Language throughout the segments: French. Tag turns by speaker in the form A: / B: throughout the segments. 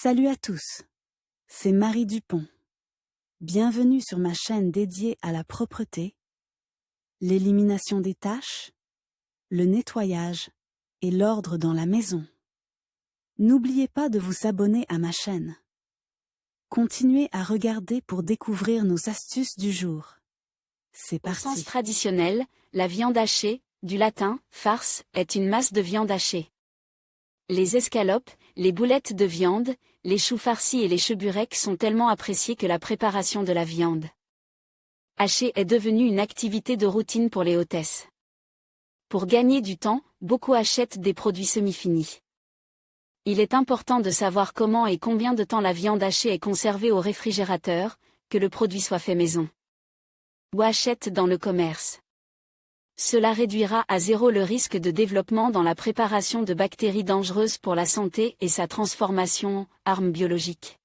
A: Salut à tous, c'est Marie Dupont. Bienvenue sur ma chaîne dédiée à la propreté, l'élimination des taches, le nettoyage et l'ordre dans la maison. N'oubliez pas de vous abonner à ma chaîne. Continuez à regarder pour découvrir nos astuces du jour. C'est
B: Au sens
A: parti.
B: traditionnel, la viande hachée, du latin « farce », est une masse de viande hachée. Les escalopes, les boulettes de viande, les choux farcis et les cheburecs sont tellement appréciés que la préparation de la viande hachée est devenue une activité de routine pour les hôtesses. Pour gagner du temps, beaucoup achètent des produits semi-finis. Il est important de savoir comment et combien de temps la viande hachée est conservée au réfrigérateur, que le produit soit fait maison ou achète dans le commerce. Cela réduira à zéro le risque de développement dans la préparation de bactéries dangereuses pour la santé et sa transformation en arme biologique.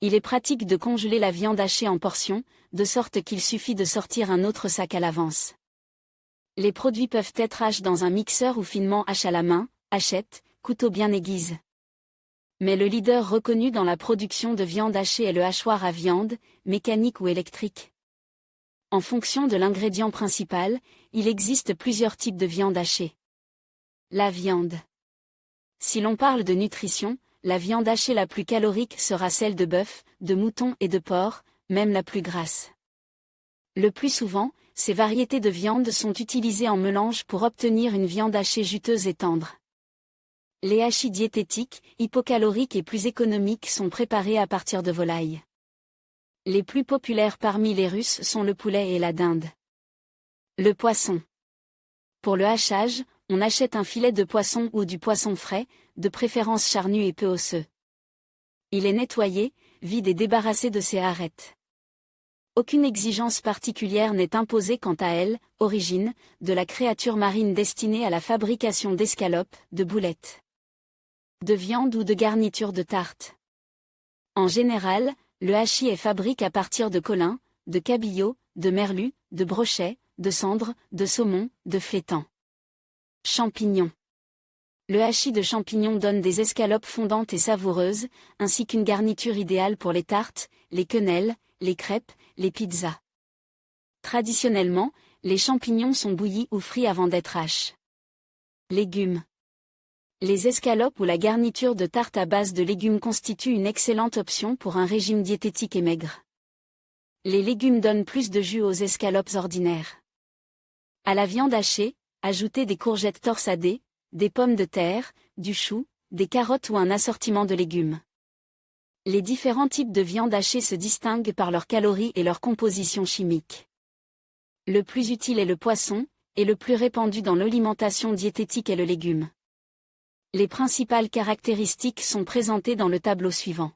B: Il est pratique de congeler la viande hachée en portions, de sorte qu'il suffit de sortir un autre sac à l'avance. Les produits peuvent être hachés dans un mixeur ou finement hachés à la main, hachette, couteau bien aiguise. Mais le leader reconnu dans la production de viande hachée est le hachoir à viande, mécanique ou électrique. En fonction de l'ingrédient principal, il existe plusieurs types de viande hachée. La viande. Si l'on parle de nutrition, la viande hachée la plus calorique sera celle de bœuf, de mouton et de porc, même la plus grasse. Le plus souvent, ces variétés de viande sont utilisées en mélange pour obtenir une viande hachée juteuse et tendre. Les hachis diététiques, hypocaloriques et plus économiques sont préparés à partir de volailles. Les plus populaires parmi les Russes sont le poulet et la dinde. Le poisson. Pour le hachage, on achète un filet de poisson ou du poisson frais, de préférence charnu et peu osseux. Il est nettoyé, vide et débarrassé de ses arêtes. Aucune exigence particulière n'est imposée quant à elle, origine, de la créature marine destinée à la fabrication d'escalopes, de boulettes de viande ou de garnitures de tarte. En général, le hachis est fabriqué à partir de colin, de cabillaud, de merlu, de brochet, de cendre, de saumon, de flétan. Champignons. Le hachis de champignons donne des escalopes fondantes et savoureuses, ainsi qu'une garniture idéale pour les tartes, les quenelles, les crêpes, les pizzas. Traditionnellement, les champignons sont bouillis ou frits avant d'être hachés. Légumes. Les escalopes ou la garniture de tarte à base de légumes constituent une excellente option pour un régime diététique et maigre. Les légumes donnent plus de jus aux escalopes ordinaires. À la viande hachée, ajoutez des courgettes torsadées, des pommes de terre, du chou, des carottes ou un assortiment de légumes. Les différents types de viande hachée se distinguent par leurs calories et leur composition chimique. Le plus utile est le poisson, et le plus répandu dans l'alimentation diététique est le légume. Les principales caractéristiques sont présentées dans le tableau suivant.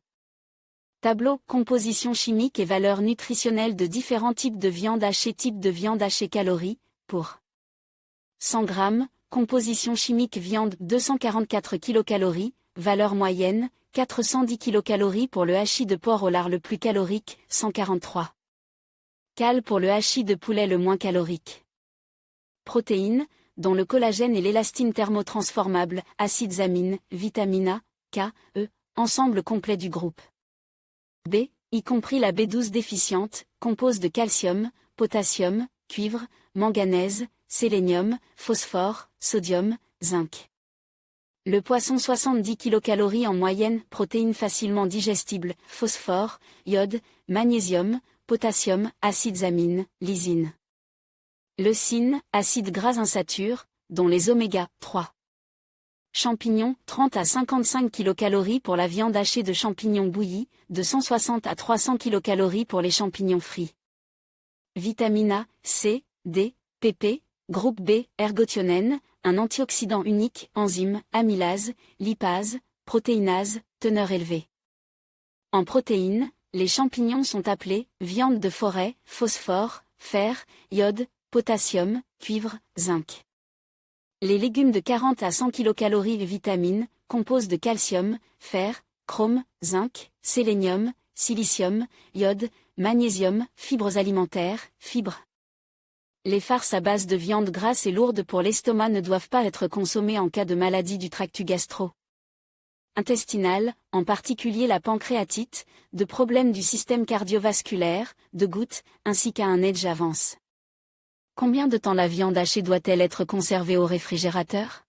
B: Tableau, composition chimique et valeurs nutritionnelles de différents types de viande hachée. Type de viande hachée. Calories, pour 100 g, composition chimique viande 244 kcal, valeur moyenne, 410 kcal pour le hachis de porc au lard le plus calorique, 143 cal pour le hachis de poulet le moins calorique. Protéines, dont le collagène et l'élastine thermotransformable, acides amines, vitamine A, K, E, ensemble complet du groupe B, y compris la B12 déficiente, compose de calcium, potassium, cuivre, manganèse, sélénium, phosphore, sodium, zinc. Le poisson 70 kcal en moyenne, protéines facilement digestibles, phosphore, iode, magnésium, potassium, acides amines, lysine. Leucine, acides gras insaturés, dont les oméga 3. Champignons, 30 à 55 kcal pour la viande hachée de champignons bouillis, de 160 à 300 kcal pour les champignons frits. Vitamine A, C, D, pp, groupe B, ergothionène, un antioxydant unique, enzyme, amylase, lipase, protéinase, teneur élevée. En protéines, les champignons sont appelés viande de forêt, phosphore, fer, iode, potassium, cuivre, zinc. Les légumes de 40 à 100 kcal vitamines, composent de calcium, fer, chrome, zinc, sélénium, silicium, iode, magnésium, fibres alimentaires, fibres. Les farces à base de viande grasse et lourde pour l'estomac ne doivent pas être consommées en cas de maladie du tractus gastro. intestinales, en particulier la pancréatite, de problèmes du système cardiovasculaire, de gouttes, ainsi qu'à un âge avance. Combien de temps la viande hachée doit-elle être conservée au réfrigérateur?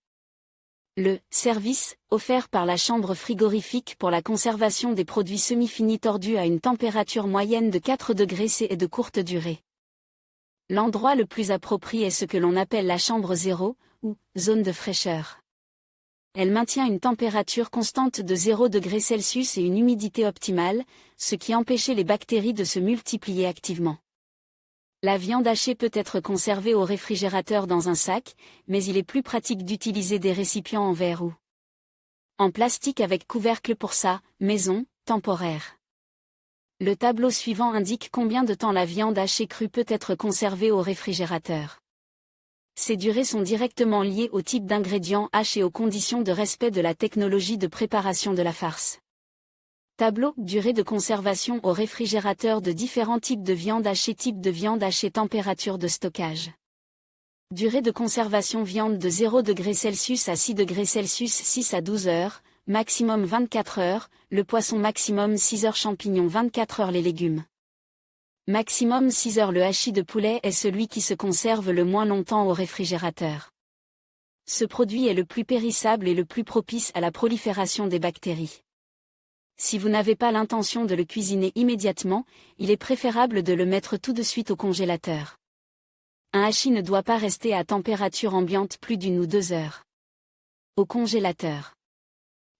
B: Le service, offert par la chambre frigorifique pour la conservation des produits semi-finis tordus à une température moyenne de 4 degrés C est de courte durée. L'endroit le plus approprié est ce que l'on appelle la chambre zéro, ou zone de fraîcheur. Elle maintient une température constante de 0 degrés Celsius et une humidité optimale, ce qui empêche les bactéries de se multiplier activement. La viande hachée peut être conservée au réfrigérateur dans un sac, mais il est plus pratique d'utiliser des récipients en verre ou en plastique avec couvercle pour sa maison temporaire. Le tableau suivant indique combien de temps la viande hachée crue peut être conservée au réfrigérateur. Ces durées sont directement liées au type d'ingrédients hachés et aux conditions de respect de la technologie de préparation de la farce. Tableau, durée de conservation au réfrigérateur de différents types de viande hachée. Type de viande hachée, température de stockage. Durée de conservation viande de 0 degrés Celsius à 6 degrés Celsius 6 à 12 heures, maximum 24 heures, le poisson maximum 6 heures, champignons 24 heures, les légumes. Maximum 6 heures. Le hachis de poulet est celui qui se conserve le moins longtemps au réfrigérateur. Ce produit est le plus périssable et le plus propice à la prolifération des bactéries. Si vous n'avez pas l'intention de le cuisiner immédiatement, il est préférable de le mettre tout de suite au congélateur. Un hachis ne doit pas rester à température ambiante plus d'1 ou 2 heures. Au congélateur.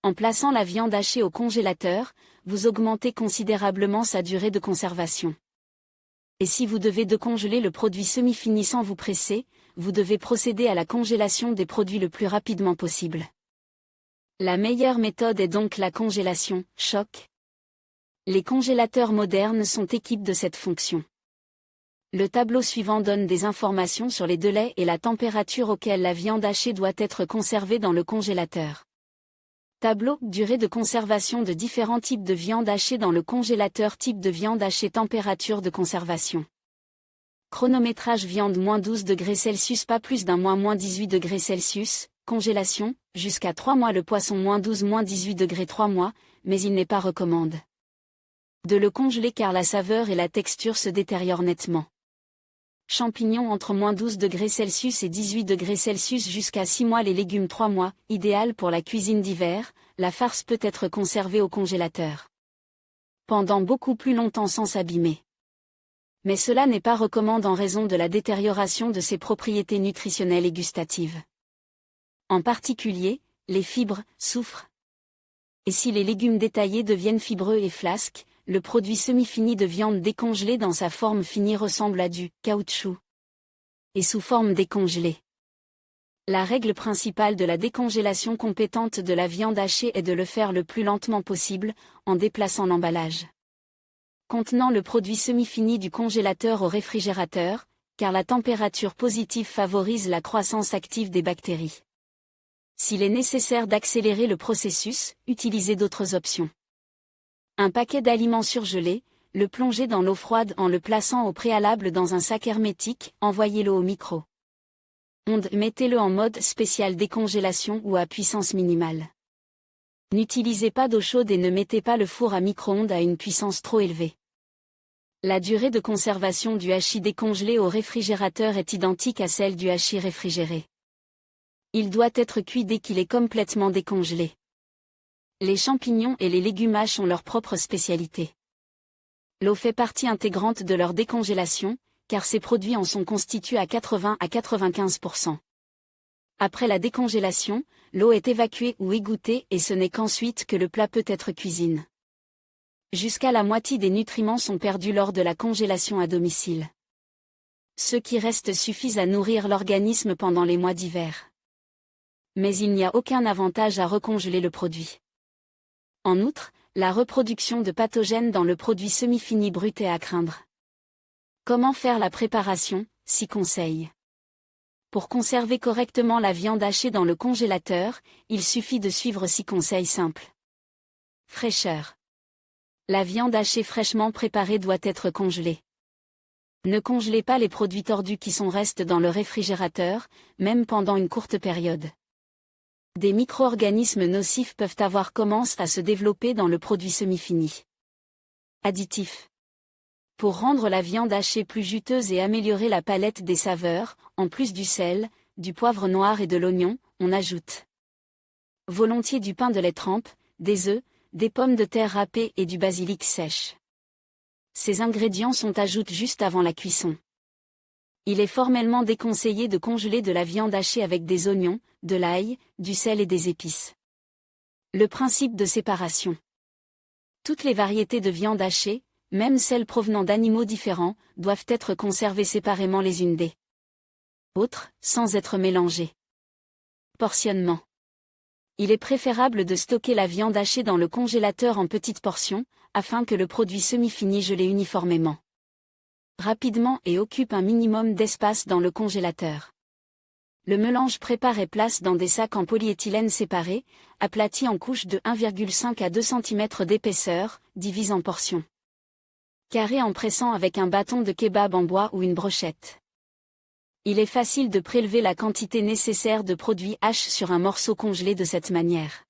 B: En plaçant la viande hachée au congélateur, vous augmentez considérablement sa durée de conservation. Et si vous devez décongeler le produit semi-fini sans vous presser, vous devez procéder à la congélation des produits le plus rapidement possible. La meilleure méthode est donc la congélation choc. Les congélateurs modernes sont équipés de cette fonction. Le tableau suivant donne des informations sur les délais et la température auquel la viande hachée doit être conservée dans le congélateur. Tableau, durée de conservation de différents types de viande hachée dans le congélateur. Type de viande hachée, température de conservation. Chronométrage viande -12 degrés Celsius, pas plus d'un mois -18 degrés Celsius. Congélation, jusqu'à 3 mois. Le poisson -12-18 degrés 3 mois, mais il n'est pas recommandé de le congeler car la saveur et la texture se détériorent nettement. Champignons entre -12 degrés Celsius et 18 degrés Celsius jusqu'à 6 mois. Les légumes 3 mois, idéal pour la cuisine d'hiver. La farce peut être conservée au congélateur pendant beaucoup plus longtemps sans s'abîmer. Mais cela n'est pas recommandé en raison de la détérioration de ses propriétés nutritionnelles et gustatives. En particulier, les fibres souffrent. Et si les légumes détaillés deviennent fibreux et flasques, le produit semi-fini de viande décongelée dans sa forme finie ressemble à du caoutchouc. Et sous forme décongelée. La règle principale de la décongélation compétente de la viande hachée est de le faire le plus lentement possible, en déplaçant l'emballage contenant le produit semi-fini du congélateur au réfrigérateur, car la température positive favorise la croissance active des bactéries. S'il est nécessaire d'accélérer le processus, utilisez d'autres options. Un paquet d'aliments surgelés, le plonger dans l'eau froide en le plaçant au préalable dans un sac hermétique, envoyez-le au micro-ondes, mettez-le en mode spécial décongélation ou à puissance minimale. N'utilisez pas d'eau chaude et ne mettez pas le four à micro-ondes à une puissance trop élevée. La durée de conservation du hachis décongelé au réfrigérateur est identique à celle du hachis réfrigéré. Il doit être cuit dès qu'il est complètement décongelé. Les champignons et les légumes hachés ont leur propre spécialité. L'eau fait partie intégrante de leur décongélation, car ces produits en sont constitués à 80 à 95%. Après la décongélation, l'eau est évacuée ou égouttée et ce n'est qu'ensuite que le plat peut être cuisiné. Jusqu'à la moitié des nutriments sont perdus lors de la congélation à domicile. Ceux qui restent suffisent à nourrir l'organisme pendant les mois d'hiver. Mais il n'y a aucun avantage à recongeler le produit. En outre, la reproduction de pathogènes dans le produit semi-fini brut est à craindre. Comment faire la préparation, 6 conseils. Pour conserver correctement la viande hachée dans le congélateur, il suffit de suivre 6 conseils simples. Fraîcheur. La viande hachée fraîchement préparée doit être congelée. Ne congelez pas les produits tordus qui restent dans le réfrigérateur, même pendant une courte période. Des micro-organismes nocifs peuvent avoir commencé à se développer dans le produit semi-fini. Additifs. Pour rendre la viande hachée plus juteuse et améliorer la palette des saveurs, en plus du sel, du poivre noir et de l'oignon, on ajoute volontiers du pain de lait trempe, des œufs, des pommes de terre râpées et du basilic sèche. Ces ingrédients sont ajoutés juste avant la cuisson. Il est formellement déconseillé de congeler de la viande hachée avec des oignons, de l'ail, du sel et des épices. Le principe de séparation. Toutes les variétés de viande hachée, même celles provenant d'animaux différents, doivent être conservées séparément les unes des autres, sans être mélangées. Portionnement. Il est préférable de stocker la viande hachée dans le congélateur en petites portions, afin que le produit semi-fini gelé uniformément rapidement et occupe un minimum d'espace dans le congélateur. Le mélange prépare et place dans des sacs en polyéthylène séparés, aplatis en couches de 1,5 à 2 cm d'épaisseur, divise en portions carrées en pressant avec un bâton de kebab en bois ou une brochette. Il est facile de prélever la quantité nécessaire de produit hache sur un morceau congelé de cette manière.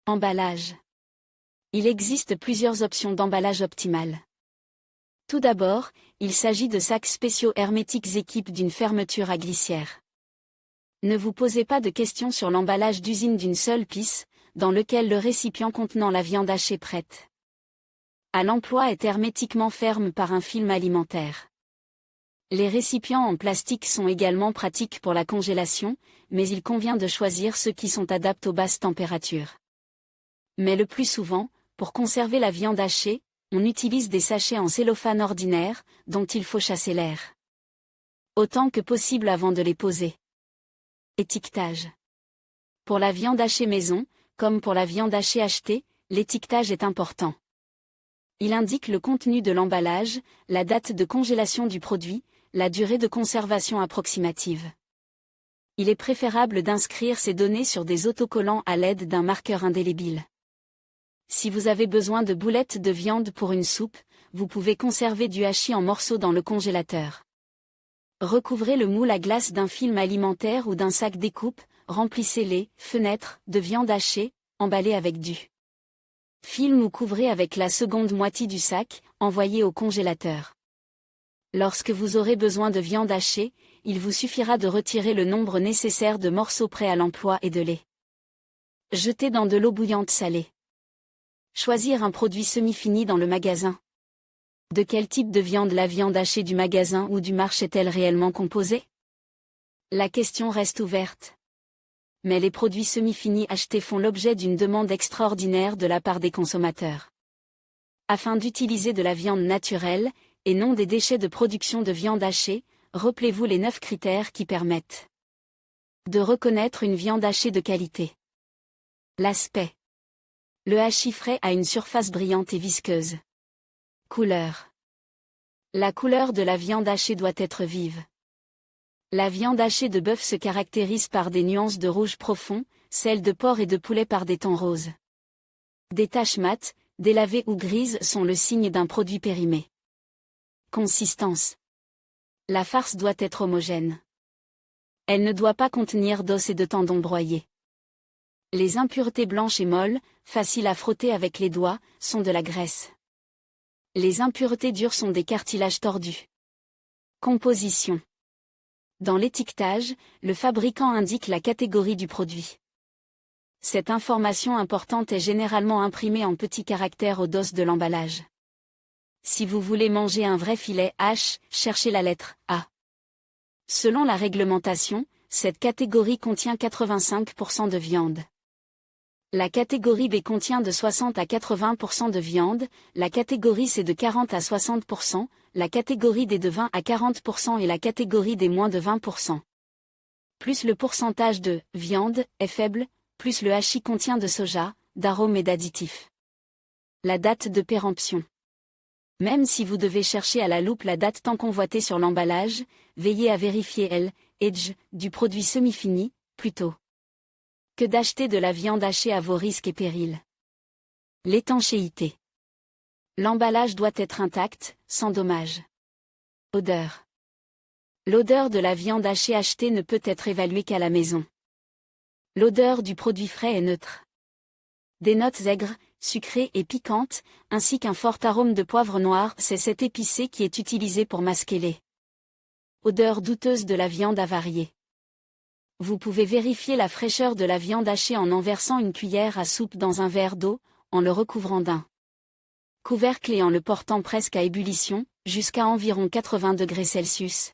B: Emballage. Il existe plusieurs options d'emballage optimales. Tout d'abord, il s'agit de sacs spéciaux hermétiques équipés d'une fermeture à glissière. Ne vous posez pas de questions sur l'emballage d'usine d'une seule pisse, dans lequel le récipient contenant la viande hachée prête à l'emploi est hermétiquement ferme par un film alimentaire. Les récipients en plastique sont également pratiques pour la congélation, mais il convient de choisir ceux qui sont adaptés aux basses températures. Mais le plus souvent, pour conserver la viande hachée, on utilise des sachets en cellophane ordinaire, dont il faut chasser l'air autant que possible avant de les poser. Étiquetage. Pour la viande hachée maison, comme pour la viande hachée achetée, l'étiquetage est important. Il indique le contenu de l'emballage, la date de congélation du produit, la durée de conservation approximative. Il est préférable d'inscrire ces données sur des autocollants à l'aide d'un marqueur indélébile. Si vous avez besoin de boulettes de viande pour une soupe, vous pouvez conserver du hachis en morceaux dans le congélateur. Recouvrez le moule à glace d'un film alimentaire ou d'un sac découpe, remplissez les fenêtres de viande hachée, emballées avec du film ou couvrez avec la seconde moitié du sac, envoyé au congélateur. Lorsque vous aurez besoin de viande hachée, il vous suffira de retirer le nombre nécessaire de morceaux prêts à l'emploi et de les jeter dans de l'eau bouillante salée. Choisir un produit semi-fini dans le magasin. De quel type de viande la viande hachée du magasin ou du marché est-elle réellement composée? La question reste ouverte. Mais les produits semi-finis achetés font l'objet d'une demande extraordinaire de la part des consommateurs. Afin d'utiliser de la viande naturelle, et non des déchets de production de viande hachée, rappelez-vous les 9 critères qui permettent de reconnaître une viande hachée de qualité. L'aspect. Le hachis frais a une surface brillante et visqueuse. Couleur. La couleur de la viande hachée doit être vive. La viande hachée de bœuf se caractérise par des nuances de rouge profond, celle de porc et de poulet par des tons roses. Des taches mates, délavées ou grises sont le signe d'un produit périmé. Consistance. La farce doit être homogène. Elle ne doit pas contenir d'os et de tendons broyés. Les impuretés blanches et molles, faciles à frotter avec les doigts, sont de la graisse. Les impuretés dures sont des cartilages tordus. Composition. Dans l'étiquetage, le fabricant indique la catégorie du produit. Cette information importante est généralement imprimée en petits caractères au dos de l'emballage. Si vous voulez manger un vrai filet H, cherchez la lettre A. Selon la réglementation, cette catégorie contient 85% de viande. La catégorie B contient de 60 à 80% de viande, la catégorie C de 40 à 60%, la catégorie D de 20 à 40% et la catégorie D moins de 20%. Plus le pourcentage de viande est faible, plus le hachis contient de soja, d'arômes et d'additifs. La date de péremption. Même si vous devez chercher à la loupe la date tant convoitée sur l'emballage, veillez à vérifier l'age du produit semi-fini, plutôt que d'acheter de la viande hachée à vos risques et périls. L'étanchéité. L'emballage doit être intact, sans dommage. Odeur. L'odeur de la viande hachée achetée ne peut être évaluée qu'à la maison. L'odeur du produit frais est neutre. Des notes aigres, sucrées et piquantes, ainsi qu'un fort arôme de poivre noir, c'est cet épicé qui est utilisé pour masquer les odeurs douteuses de la viande avariée. Vous pouvez vérifier la fraîcheur de la viande hachée en versant une cuillère à soupe dans un verre d'eau, en le recouvrant d'un couvercle et en le portant presque à ébullition, jusqu'à environ 80 degrés Celsius.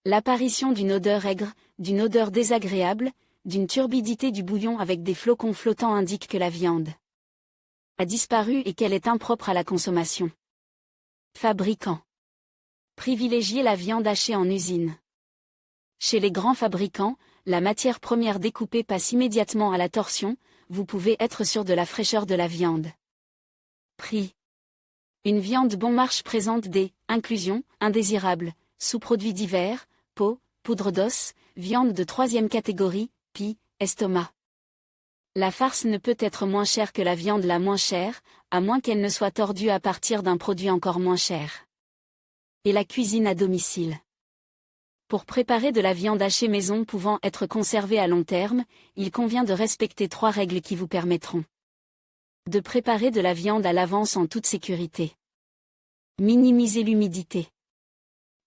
B: L'apparition d'une odeur aigre, d'une odeur désagréable, d'une turbidité du bouillon avec des flocons flottants indique que la viande a disparu et qu'elle est impropre à la consommation. Fabricant. Privilégiez la viande hachée en usine. Chez les grands fabricants, la matière première découpée passe immédiatement à la torsion, vous pouvez être sûr de la fraîcheur de la viande. Prix. Une viande bon marche présente des inclusions indésirables, sous-produits divers, peau, poudre d'os, viande de troisième catégorie, pie, estomac. La farce ne peut être moins chère que la viande la moins chère, à moins qu'elle ne soit tordue à partir d'un produit encore moins cher. Et la cuisine à domicile. Pour préparer de la viande hachée maison pouvant être conservée à long terme, il convient de respecter 3 règles qui vous permettront de préparer de la viande à l'avance en toute sécurité. Minimiser l'humidité.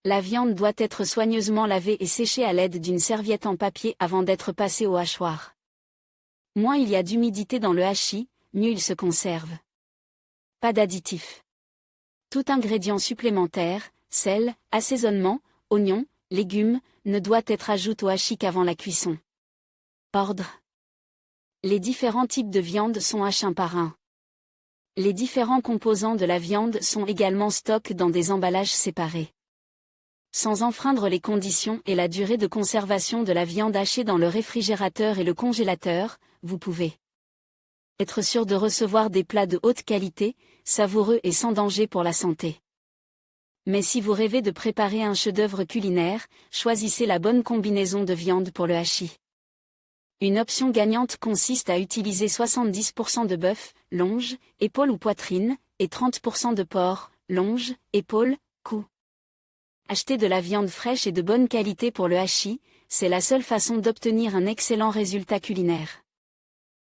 B: La viande doit être soigneusement lavée et séchée à l'aide d'une serviette en papier avant d'être passée au hachoir. Moins il y a d'humidité dans le hachis, mieux il se conserve. Pas d'additifs. Tout ingrédient supplémentaire, sel, assaisonnement, oignons, légumes, ne doit être ajouté au hachis qu'avant la cuisson. Ordre. Les différents types de viande sont hachés un par un. Les différents composants de la viande sont également stockés dans des emballages séparés. Sans enfreindre les conditions et la durée de conservation de la viande hachée dans le réfrigérateur et le congélateur, vous pouvez être sûr de recevoir des plats de haute qualité, savoureux et sans danger pour la santé. Mais si vous rêvez de préparer un chef-d'œuvre culinaire, choisissez la bonne combinaison de viande pour le hachis. Une option gagnante consiste à utiliser 70% de bœuf, longe, épaule ou poitrine, et 30% de porc, longe, épaule, cou. Acheter de la viande fraîche et de bonne qualité pour le hachis, c'est la seule façon d'obtenir un excellent résultat culinaire.